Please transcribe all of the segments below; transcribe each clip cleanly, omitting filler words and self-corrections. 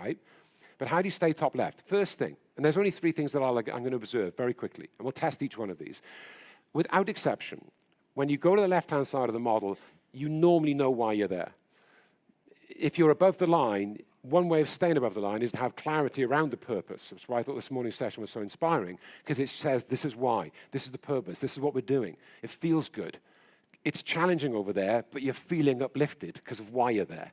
right? But how do you stay top left? First thing, and there's only 3 things that I'm going to observe very quickly, and we'll test each one of these. Without exception, when you go to the left-hand side of the model, you normally know why you're there. If you're above the line, one way of staying above the line is to have clarity around the purpose. That's why I thought this morning's session was so inspiring, because it says this is why, this is the purpose, this is what we're doing. It feels good. It's challenging over there, but you're feeling uplifted because of why you're there.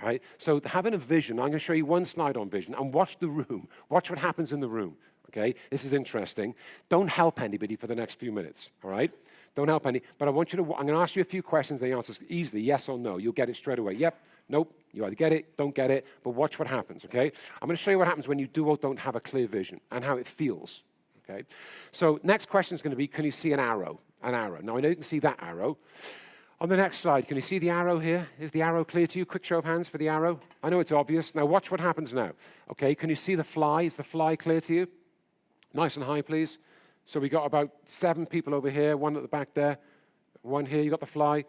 Right? So having a vision, I'm going to show you one slide on vision, and watch the room. Watch what happens in the room. Okay? This is interesting. Don't help anybody for the next few minutes. All right? Don't help any. But I want you to, I'm going to ask you a few questions. The answers easily, yes or no. You'll get it straight away. Yep, nope. You either get it, don't get it, but watch what happens. Okay? I'm going to show you what happens when you do or don't have a clear vision and how it feels. Okay? So next question is going to be, can you see an arrow? An arrow. Now I know you can see that arrow. On the next slide, can you see the arrow here? Is the arrow clear to you? Quick show of hands for the arrow. I know it's obvious. Now watch what happens now. Okay, can you see the fly? Is the fly clear to you? Nice and high, please. So we got about 7 people over here, 1 at the back there, 1 here. You got the fly.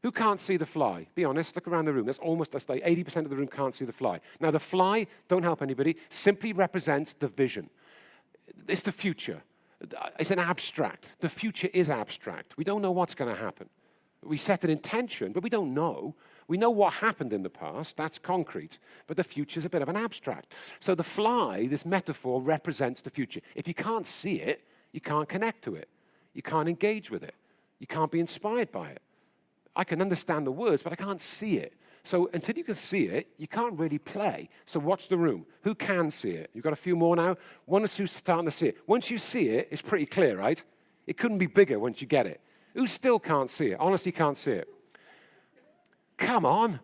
Who can't see the fly? Be honest, look around the room. That's like 80% of the room can't see the fly. Now the fly, don't help anybody, simply represents the vision. It's the future. It's an abstract. The future is abstract. We don't know what's going to happen. We set an intention, but we don't know. We know what happened in the past. That's concrete. But the future is a bit of an abstract. So the fly, this metaphor, represents the future. If you can't see it, you can't connect to it. You can't engage with it. You can't be inspired by it. I can understand the words, but I can't see it. So until you can see it, you can't really play. So watch the room. Who can see it? You've got a few more now. 1 or 2 starting to see it. Once you see it, it's pretty clear, right? It couldn't be bigger once you get it. Who still can't see it? Honestly can't see it. Come on.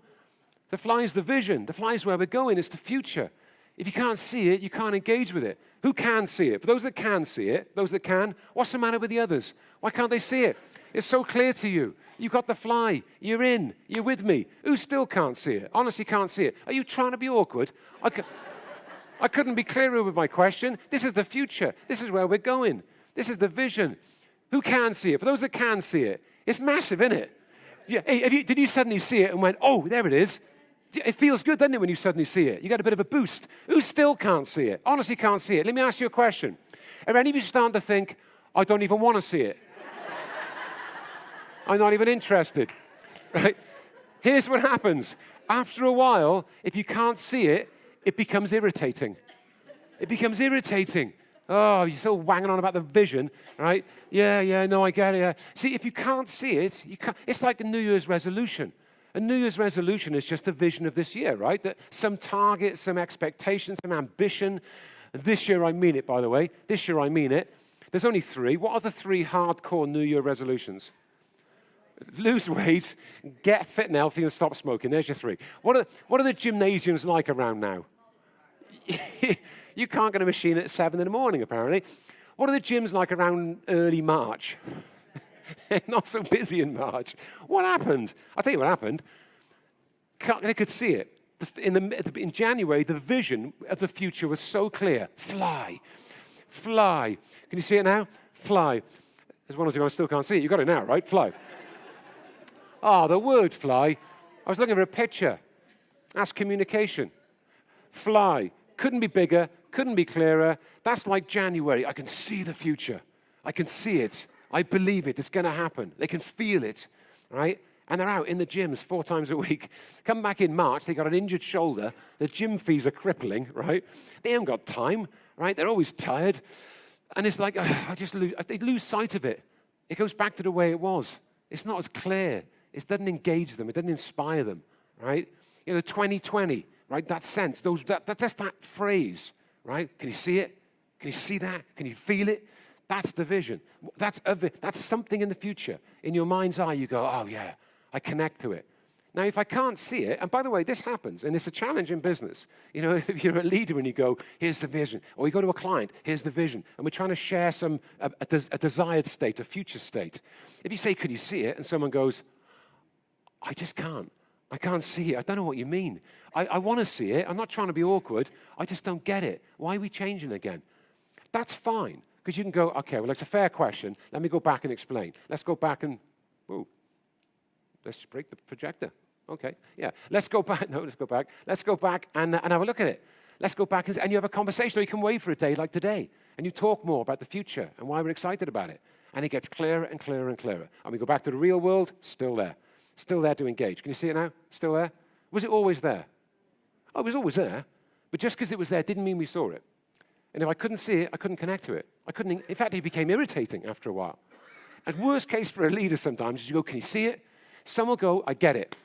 The fly is the vision. The fly is where we're going. It's the future. If you can't see it, you can't engage with it. Who can see it? For those that can see it, those that can, what's the matter with the others? Why can't they see it? It's so clear to you. You've got the fly. You're in. You're with me. Who still can't see it? Honestly can't see it. Are you trying to be awkward? I couldn't be clearer with my question. This is the future. This is where we're going. This is the vision. Who can see it? For those that can see it, it's massive, isn't it? Yeah. Hey, did you suddenly see it and went, oh, there it is? It feels good, doesn't it, when you suddenly see it? You get a bit of a boost. Who still can't see it? Honestly can't see it. Let me ask you a question. Are any of you starting to think, I don't even want to see it? I'm not even interested. Right? Here's what happens. After a while, if you can't see it, it becomes irritating. It becomes irritating. Oh, you're still wanging on about the vision, right? Yeah, no, I get it. Yeah. See, if you can't see it, you can't. It's like a New Year's resolution. A New Year's resolution is just a vision of this year, right? That some target, some expectation, some ambition. This year I mean it, by the way. This year I mean it. There's only 3. What are the 3 hardcore New Year resolutions? Lose weight, get fit and healthy, and stop smoking. There's your 3. What are the gymnasiums like around now? You can't get a machine at 7 in the morning, apparently. What are the gyms like around early March? Not so busy in March. What happened? I'll tell you what happened. They could see it. In January, the vision of the future was so clear. Fly. Fly. Can you see it now? Fly. There's one of you I still can't see it. You got it now, right? Fly. The word fly. I was looking for a picture. That's communication. Fly. Couldn't be bigger, couldn't be clearer. That's like January. I can see the future. I can see it. I believe it. It's going to happen. They can feel it, right? And they're out in the gyms 4 times a week. Come back in March, they got an injured shoulder. The gym fees are crippling, right? They haven't got time, right? They're always tired. And it's like, they lose sight of it. It goes back to the way it was. It's not as clear. It doesn't engage them. It doesn't inspire them, right? You know, 2020. Right, that sense, that's that phrase, right? Can you see it? Can you see that? Can you feel it? That's the vision. That's something in the future. In your mind's eye, you go, oh yeah, I connect to it. Now, if I can't see it, and by the way, this happens, and it's a challenge in business. You know, if you're a leader and you go, here's the vision, or you go to a client, here's the vision, and we're trying to share a desired state, a future state. If you say, could you see it? And someone goes, I just can't. I can't see it. I don't know what you mean. I want to see it. I'm not trying to be awkward. I just don't get it. Why are we changing again? That's fine, because you can go, okay, well, it's a fair question. Let me go back and explain. Let's go back and, let's break the projector. Okay, yeah. Let's go back. No, let's go back. Let's go back and have a look at it. Let's go back and you have a conversation, or you can wait for a day like today, and you talk more about the future and why we're excited about it. And it gets clearer and clearer and clearer. And we go back to the real world, still there. Still there to engage. Can you see it now? Still there? Was it always there? Oh, it was always there. But just because it was there didn't mean we saw it. And if I couldn't see it, I couldn't connect to it. In fact, it became irritating after a while. And worst case for a leader sometimes is you go, can you see it? Some will go, I get it.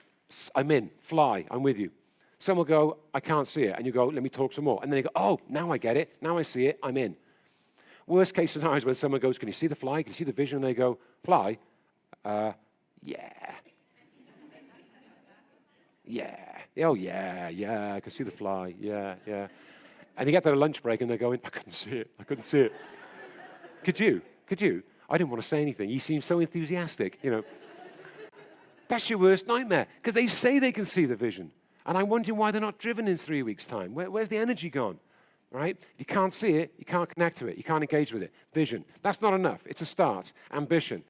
I'm in. Fly. I'm with you. Some will go, I can't see it. And you go, let me talk some more. And then they go, oh, now I get it. Now I see it. I'm in. Worst case scenario is when someone goes, can you see the fly? Can you see the vision? And they go, fly? Yeah. Yeah. Oh, yeah. I can see the fly. Yeah. And you get to a lunch break and they're going, I couldn't see it. Could you? I didn't want to say anything. You seem so enthusiastic, That's your worst nightmare, because they say they can see the vision. And I'm wondering why they're not driven in 3 weeks' time. Where's the energy gone? Right? If you can't see it, you can't connect to it. You can't engage with it. Vision. That's not enough. It's a start. Ambition.